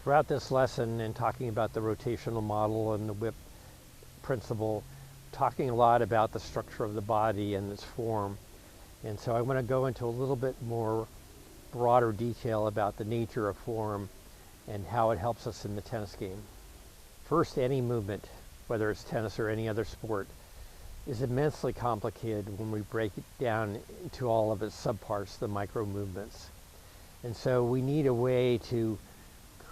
Throughout this lesson and talking about the rotational model and the whip principle, talking a lot about the structure of the body and its form. And so I want to go into a little bit more broader detail about the nature of form and how it helps us in the tennis game. First, any movement, whether it's tennis or any other sport, is immensely complicated when we break it down into all of its subparts, the micro movements. And so we need a way to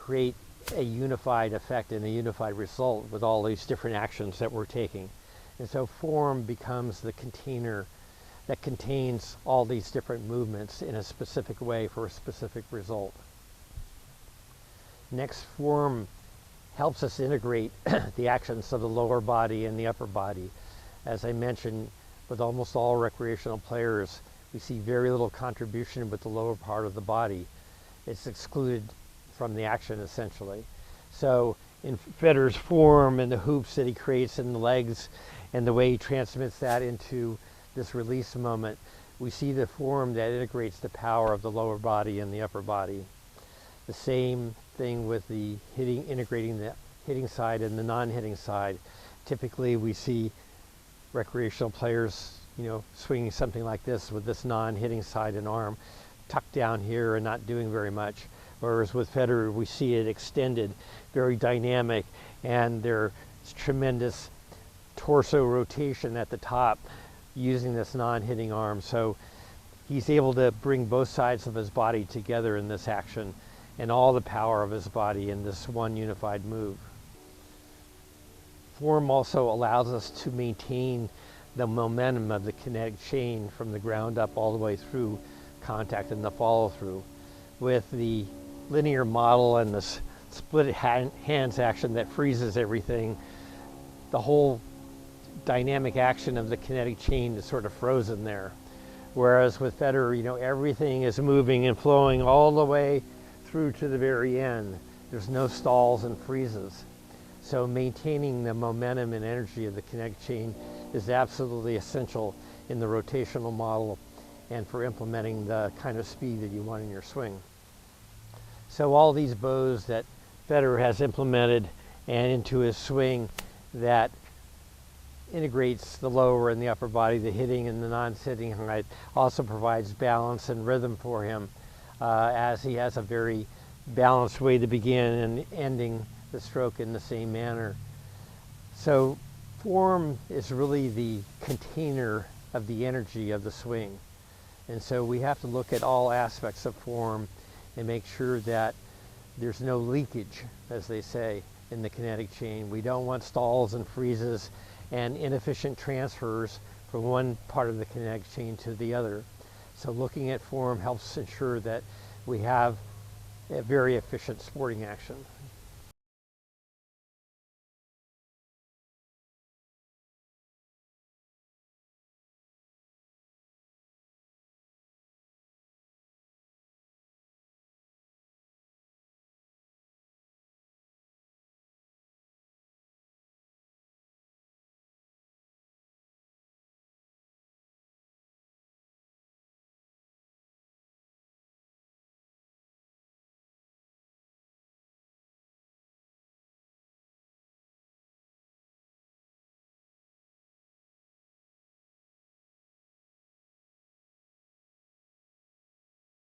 create a unified effect and a unified result with all these different actions that we're taking. And so form becomes the container that contains all these different movements in a specific way for a specific result. Next, form helps us integrate the actions of the lower body and the upper body. As I mentioned, with almost all recreational players, we see very little contribution with the lower part of the body. It's excluded from the action, essentially. So in Federer's form and the hoops that he creates in the legs and the way he transmits that into this release moment, we see the form that integrates the power of the lower body and the upper body. The same thing with the integrating the hitting side and the non-hitting side. Typically we see recreational players, swinging something like this with this non-hitting side and arm tucked down here and not doing very much. Whereas with Federer, we see it extended, very dynamic, and there's tremendous torso rotation at the top using this non-hitting arm. So he's able to bring both sides of his body together in this action and all the power of his body in this one unified move. Form also allows us to maintain the momentum of the kinetic chain from the ground up all the way through contact and the follow through. With the linear model and this split hands action that freezes everything, the whole dynamic action of the kinetic chain is sort of frozen there. Whereas with Federer, everything is moving and flowing all the way through to the very end. There's no stalls and freezes. So maintaining the momentum and energy of the kinetic chain is absolutely essential in the rotational model and for implementing the kind of speed that you want in your swing. So all these bows that Federer has implemented and into his swing that integrates the lower and the upper body, the hitting and the non-hitting height, also provides balance and rhythm for him as he has a very balanced way to begin and ending the stroke in the same manner. So form is really the container of the energy of the swing. And so we have to look at all aspects of form and make sure that there's no leakage, as they say, in the kinetic chain. We don't want stalls and freezes and inefficient transfers from one part of the kinetic chain to the other. So looking at form helps ensure that we have a very efficient sporting action.